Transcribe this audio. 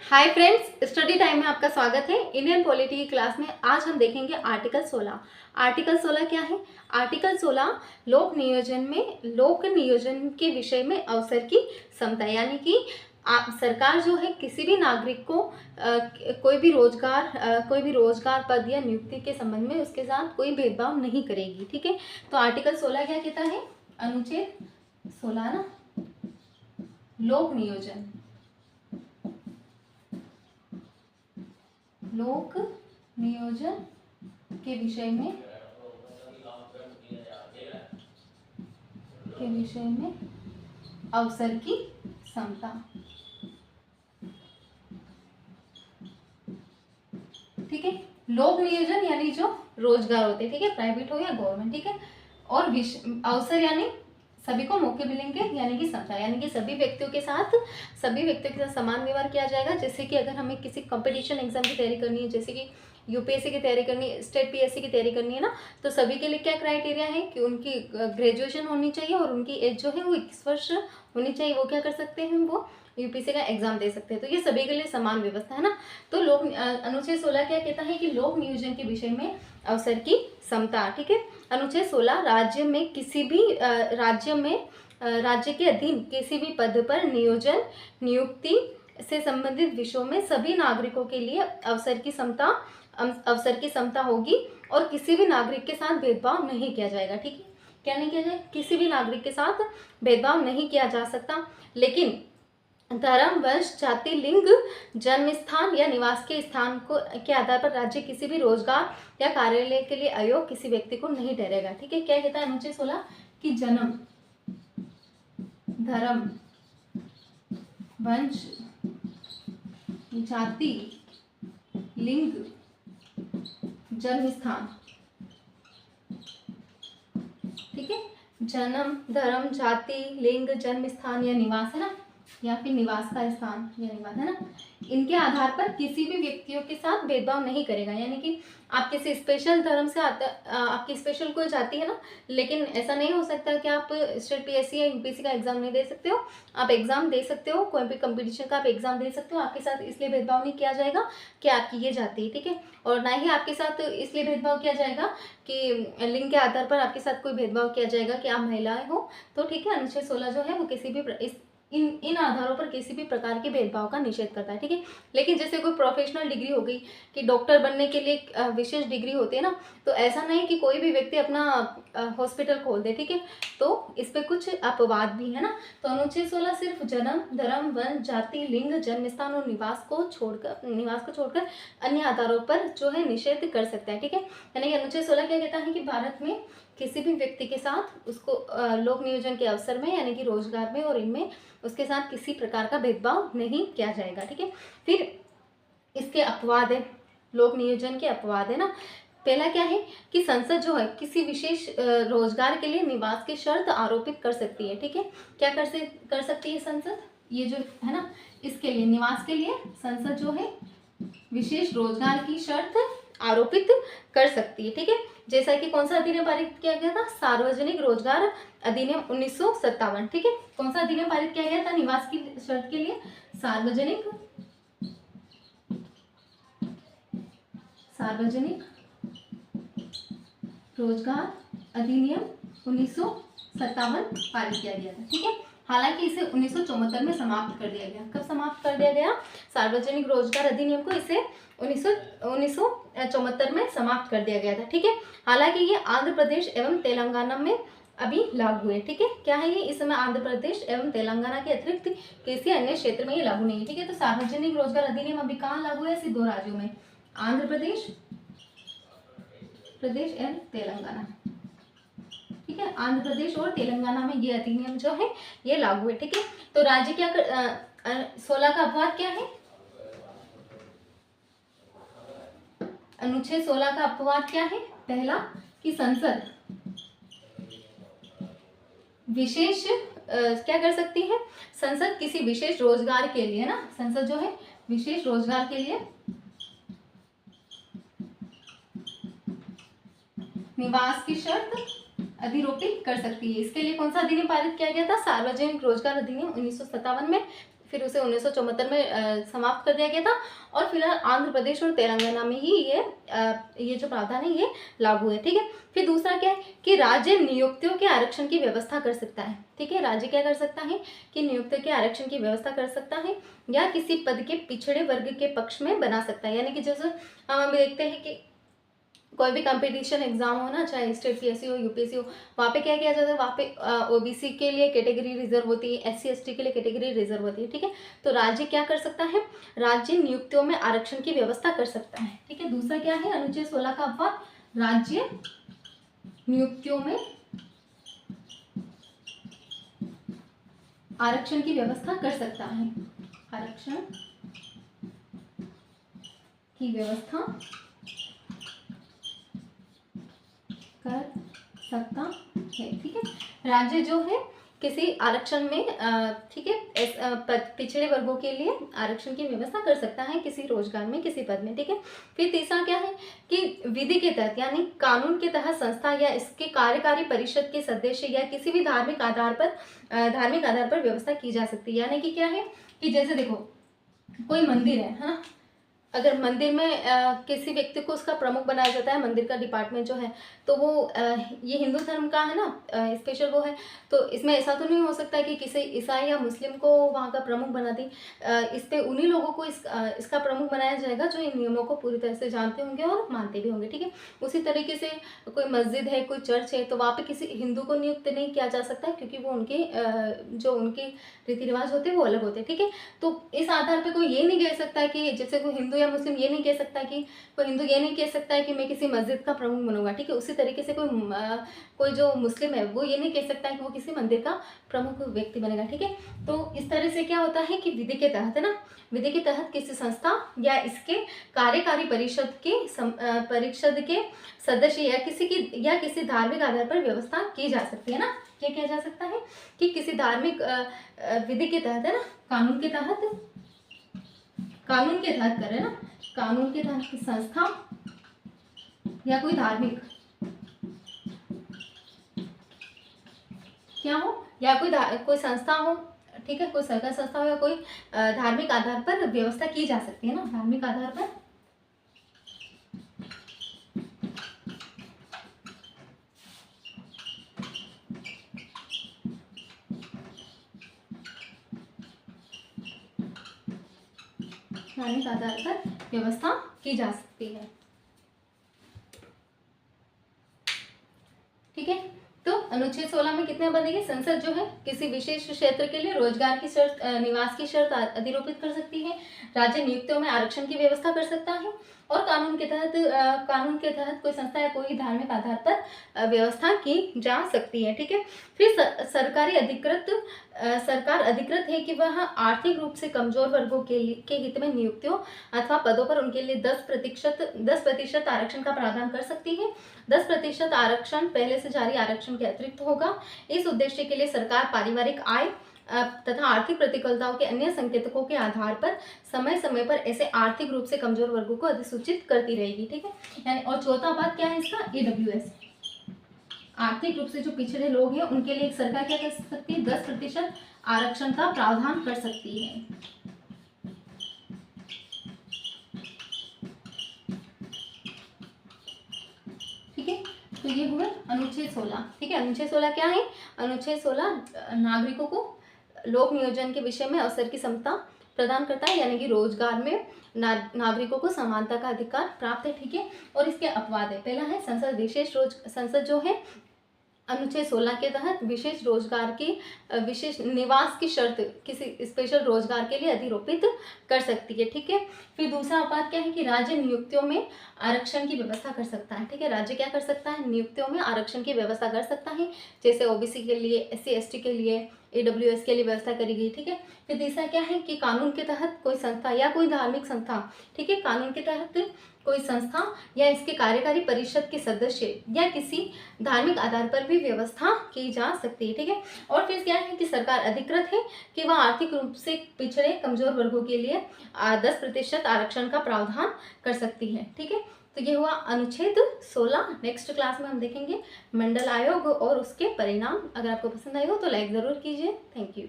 Hi friends, study time में आपका स्वागत है। इंडियन पॉलिटी की क्लास में आज हम देखेंगे आर्टिकल 16। आर्टिकल 16 क्या है? आर्टिकल 16 लोक नियोजन के विषय में अवसर की समता, यानी कि सरकार जो है किसी भी नागरिक को कोई भी रोजगार पद या नियुक्ति के संबंध में उसके साथ कोई भेदभाव नहीं करेगी। ठीक है, तो आर्टिकल 16 क्या कहता है? अनुच्छेद 16 ना, लोक नियोजन के विषय में अवसर की समता। ठीक है, लोक नियोजन यानी जो रोजगार होते हैं, ठीक है, प्राइवेट हो या गवर्नमेंट, ठीक है, और अवसर यानी सभी को मौके मिलेंगे, यानी कि समता, यानी कि सभी व्यक्तियों के साथ समान व्यवहार किया जाएगा। जैसे कि अगर हमें किसी कंपटीशन एग्जाम की तैयारी करनी है, जैसे कि यूपीएससी की तैयारी करनी है, स्टेट पीएससी की तैयारी करनी है ना, तो सभी के लिए क्या क्राइटेरिया है कि उनकी ग्रेजुएशन होनी चाहिए और उनकी एज जो है वो 21 वर्ष होनी चाहिए। वो क्या कर सकते हैं? वो यूपीएससी का एग्जाम दे सकते हैं। तो ये सभी के लिए समान व्यवस्था है ना। तो अनुच्छेद 16 क्या कहता है कि लोक नियोजन के विषय में अवसर की समता। ठीक है, अनुच्छेद 16 राज्य के अधीन किसी भी पद पर नियुक्ति से संबंधित विषयों में सभी नागरिकों के लिए अवसर की समता होगी और किसी भी नागरिक के साथ भेदभाव नहीं किया जाएगा। ठीक है, क्या नहीं किया जाएगा? किसी भी नागरिक के साथ भेदभाव नहीं किया जा सकता। लेकिन धर्म, वंश, जाति, लिंग, जन्म स्थान या निवास के स्थान के आधार पर राज्य किसी भी रोजगार या कार्यालय के लिए अयोग्य किसी व्यक्ति को नहीं ठहरेगा। ठीक है, क्या कहता है अनुच्छेद 16 कि जन्म, धर्म, वंश, जाति, लिंग, जन्म स्थान, ठीक है, जन्म, धर्म, जाति, लिंग, जन्म स्थान या निवास है ना, या फिर निवास का स्थान या निवास है ना, इनके आधार पर किसी भी व्यक्तियों के साथ भेदभाव नहीं करेगा। यानी कि आप किसी स्पेशल धर्म से आपकी स्पेशल कोई जाति है ना, लेकिन ऐसा नहीं हो सकता कि आप स्टेट पीएससी या यूपीएससी का एग्जाम नहीं दे सकते हो। आप एग्जाम दे सकते हो, कोई भी कंपटीशन का आप एग्जाम दे सकते हो। आपके साथ इसलिए भेदभाव नहीं किया जाएगा कि आपकी ये जाति है, ठीक है, और ना ही आपके साथ इसलिए भेदभाव किया जाएगा कि लिंग के आधार पर आपके साथ कोई भेदभाव किया जाएगा कि आप महिलाएं हो। तो ठीक है, अनुच्छेद 16 जो है वो किसी भी इन आधारों पर किसी भी प्रकार के भेदभाव का निषेध करता है। ठीक है, लेकिन जैसे कोई प्रोफेशनल डिग्री हो गई कि डॉक्टर बनने के लिए विशेष डिग्री होती है ना, तो ऐसा नहीं कि कोई भी व्यक्ति अपना हॉस्पिटल खोल दे। ठीक है, तो इस पे कुछ अपवाद भी है ना। तो अनुच्छेद 16 सिर्फ जन्म, धर्म, वंश, जाति, लिंग, जन्म स्थान और निवास को छोड़कर अन्य आधारों पर जो है निषेध कर सकता है। ठीक है, यानी कि अनुच्छेद 16 क्या कहता है कि भारत में किसी भी व्यक्ति के साथ उसको लोक नियोजन के अवसर में, यानी कि रोजगार में और इनमें उसके साथ किसी प्रकार का भेदभाव नहीं किया जाएगा। ठीक है, फिर इसके अपवाद है, लोक नियोजन के अपवाद है ना। पहला क्या है कि संसद जो है किसी विशेष रोजगार के लिए निवास की शर्त आरोपित कर सकती है। ठीक है, क्या कर सकती है संसद? ये जो है ना, इसके लिए, निवास के लिए संसद जो है विशेष रोजगार की शर्त आरोपित कर सकती है। ठीक है, जैसा कि कौन सा अधिनियम पारित किया गया था? सार्वजनिक रोजगार अधिनियम 1957। ठीक है, कौन सा अधिनियम पारित किया गया था निवास की शर्त के लिए? सार्वजनिक रोजगार अधिनियम 1957 पारित किया गया था। ठीक है, हालांकि इसे 1974 में समाप्त कर दिया गया। कब समाप्त कर दिया गया? सार्वजनिक रोजगार अधिनियम को इसे 1974 में समाप्त कर दिया गया था। ठीक है, हालांकि ये आंध्र प्रदेश एवं तेलंगाना में अभी लागू है। ठीक है, क्या है ये? इस समय आंध्र प्रदेश एवं तेलंगाना के अतिरिक्त किसी अन्य क्षेत्र में ये लागू नहीं है। ठीक है, तो सार्वजनिक रोजगार अधिनियम अभी कहाँ लागू है? सिर्फ 2 राज्यों में, आंध्र प्रदेश एवं तेलंगाना। ठीक है, आंध्र प्रदेश और तेलंगाना में ये अधिनियम जो है ये लागू है। ठीक है, तो राज्य क्या 16 का अपवाद क्या है? अनुच्छेद 16 का अपवाद क्या है? पहला कि संसद विशेष क्या कर सकती है? संसद किसी विशेष रोजगार के लिए ना, संसद जो है विशेष रोजगार के लिए निवास की शर्त अधिरोपित कर सकती है। इसके लिए कौन सा अधिनियम पारित किया गया था? सार्वजनिक रोजगार अधिनियम 1957 में फिर उसे 1974 में समाप्त कर दिया गया था, और फिलहाल आंध्र प्रदेश और तेलंगाना में ही ये जो प्रावधान है ये लागू है। ठीक है, फिर दूसरा क्या है कि राज्य नियुक्तियों के आरक्षण की व्यवस्था कर सकता है। ठीक है, राज्य क्या कर सकता है कि नियुक्तियों के आरक्षण की व्यवस्था कर सकता है, या किसी पद के पिछड़े वर्ग के पक्ष में बना सकता है। यानी कि जैसे हम देखते हैं कि कोई भी कंपटीशन एग्जाम हो ना, चाहे स्टेट पीएससी हो, यूपीएससी हो, वहाँ पे क्या किया जाता है, वहाँ पे ओबीसी के लिए कैटेगरी रिजर्व होती है, एससी एसटी के लिए कैटेगरी रिजर्व होती है। ठीक है, तो राज्य क्या कर सकता है, राज्य नियुक्तियों में आरक्षण की व्यवस्था कर सकता है। ठीक है, दूसरा क्या है, अनुच्छेद 16 का अपवाद, राज्य नियुक्तियों में आरक्षण की व्यवस्था कर सकता है, आरक्षण की व्यवस्था कर सकता है। ठीक है, राज्य जो है किसी आरक्षण में ठीक है पिछड़े वर्गों के लिए आरक्षण की व्यवस्था कर सकता है किसी रोजगार में, किसी पद में। ठीक है, फिर तीसरा क्या है कि विधि के तहत यानी कानून के तहत संस्था या इसके कार्यकारी परिषद के सदस्य या किसी भी धार्मिक आधार पर व्यवस्था की जा सकती है। यानी कि क्या है कि जैसे देखो कोई मंदिर है ना, अगर मंदिर में किसी व्यक्ति को उसका प्रमुख बनाया जाता है, मंदिर का डिपार्टमेंट जो है, तो वो ये हिंदू धर्म का है ना, स्पेशल वो है, तो इसमें ऐसा तो नहीं हो सकता कि किसी ईसाई या मुस्लिम को वहाँ का प्रमुख बना दी। इस पे उन्हीं लोगों को इसका प्रमुख बनाया जाएगा जो इन नियमों को पूरी तरह से जानते होंगे और मानते भी होंगे। ठीक है, उसी तरीके से कोई मस्जिद है, कोई चर्च है, तो वहाँ पे किसी हिंदू को नियुक्त नहीं किया जा सकता, क्योंकि वो उनके जो उनके रीति रिवाज होते हैं वो अलग होते हैं। ठीक है, तो इस आधार पर कोई ये नहीं कह सकता कि जैसे कोई हिंदू या मुस्लिम ये नहीं कह सकता कि कोई हिंदू ये नहीं कह सकता है कि मैं किसी मस्जिद का प्रमुख बनूंगा। ठीक है, उसी तरीके से कोई जो मुस्लिम है वो ये नहीं कह सकता है कि वो किसी मंदिर का प्रमुख व्यक्ति बनेगा। ठीक है, तो इस तरह से क्या होता है कि विधि के तहत है ना, विधि के तहत किसी संस्था या इसके कार्यकारी परिषद के सदस्य या किसी धार्मिक आधार पर व्यवस्था की जा सकती है ना। क्या किया जा सकता है कि किसी धार्मिक विधि के तहत है ना, कानून के तहत करे ना, कानून के तहत की संस्था या कोई धार्मिक क्या हो, या कोई संस्था हो, ठीक है, कोई सरकारी संस्था हो या कोई धार्मिक आधार पर व्यवस्था की जा सकती है ना, धार्मिक आधार पर व्यवस्था की जा सकती है। ठीक है, तो अनुच्छेद 16 में कितने बंदेंगे, संसद जो है किसी विशेष क्षेत्र के लिए रोजगार की शर्त, निवास की शर्त अधिरोपित कर सकती है, राज्य नियुक्तियों में आरक्षण की व्यवस्था कर सकता है, और कानून के तहत कोई संस्था या कोई धार्मिक आधार पर व्यवस्था की जा सकती है। ठीक है, फिर सरकार अधिकृत है कि वह आर्थिक रूप से कमजोर वर्गों के हित में नियुक्तियों अथवा पदों पर उनके लिए 10% आरक्षण का प्रावधान कर सकती है। 10% आरक्षण पहले से जारी आरक्षण के अतिरिक्त होगा। इस उद्देश्य के लिए सरकार पारिवारिक आय तथा आर्थिक प्रतिकूलताओं के अन्य संकेतकों के आधार पर समय समय पर ऐसे आर्थिक रूप से कमजोर वर्गों को अधिसूचित करती रहेगी। ठीक है, यानी और चौथा बात क्या है इसका, EWS, आर्थिक रूप से जो पिछड़े लोग हैं उनके लिए सरकार क्या कर सकती है, 10% आरक्षण का प्रावधान कर सकती है। ठीक है, तो ये हुए अनुच्छेद 16। ठीक है, अनुच्छेद 16 क्या है, अनुच्छेद 16 नागरिकों को लोक नियोजन के विषय में अवसर की समता प्रदान करता है, यानी कि रोजगार में नागरिकों को समानता का अधिकार प्राप्त है। ठीक है, और इसके अपवाद है, पहला है संसद जो है अनुच्छेद 16 के तहत विशेष रोजगार की विशेष निवास की शर्त किसी स्पेशल रोजगार के लिए अधिरोपित कर सकती है। ठीक है, फिर दूसरा बात क्या है कि राज्य नियुक्तियों में आरक्षण की व्यवस्था कर सकता है। ठीक है, राज्य क्या कर सकता है, नियुक्तियों में आरक्षण की व्यवस्था कर सकता है, जैसे ओबीसी के लिए, SC ST के लिए, EWS के लिए व्यवस्था करी गई। ठीक है, फिर तीसरा क्या है कि कानून के तहत कोई संस्था या कोई धार्मिक संस्था, ठीक है, कानून के तहत कोई संस्था या इसके कार्यकारी परिषद के सदस्य या किसी धार्मिक आधार पर भी व्यवस्था की जा सकती है। ठीक है, और फिर क्या है कि सरकार अधिकृत है कि वह आर्थिक रूप से पिछड़े कमजोर वर्गों के लिए 10% आरक्षण का प्रावधान कर सकती है। ठीक है, तो ये हुआ अनुच्छेद 16। नेक्स्ट क्लास में हम देखेंगे मंडल आयोग और उसके परिणाम। अगर आपको पसंद आए हो तो लाइक ज़रूर कीजिए। Thank you.